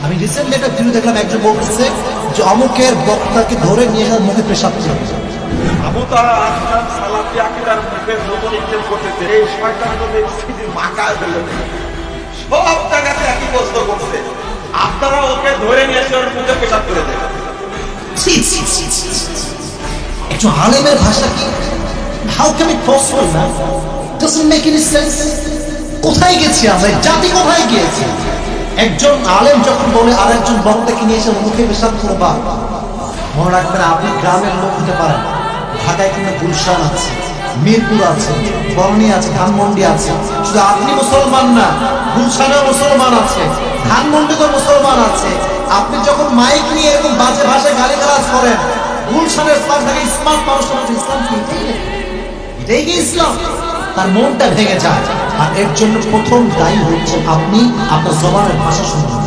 আমি রিসেন্টলি একটা ভিডিও দেখলাম, একজন বলতেছে যে অমুকের বক্তাকে ধরে নিয়ে এসে মুখে পেশাব করে। আবু তারা আসলাম সালাফি আকীদার মুখে যত নিক্ষেপ করতেছে, এই শয়তানগুলো স্থিতি মাকায় ফেলে সব জায়গাতে একই প্রশ্ন করছে, আপনারা ওকে ধরে নিয়ে এসে ওর মুখে পেশাব করে দেন। একজন আলেমের ভাষা কি? হাউ ক্যান ইট পসিবল না? Doesn't make any sense. কোথায় গেছি আমরা? জাতি কোথায় গিয়েছে? একজন আলেম যখন বলে আর একজন বক্তাকে নিয়ে এসে মুখে পেশাব করবা, মনে রাখবেন আপনি গ্রামের লোক হতে পারেন, ঢাকায় কিন্তু গুলশান আছে, মিরপুর আছে, বরণী আছে, ধানমন্ডি আছে। শুধু আপনি মুসলমান না, গুলশানেও মুসলমান আছে, ধানমন্ডিতেও মুসলমান আছে। আপনি যখন মাইক নিয়ে এরকম বাজে ভাষায় গালিগালাজ করেন, গুলশানের স্মার্ট মানুষের মধ্যে ইসলাম কি এটাই কি ইসলাম? তার মনটা ভেঙে যায়। আর এর জন্য প্রথম দায়ী হচ্ছে আপনি, আপনার জবানের ভাষা শুনুন।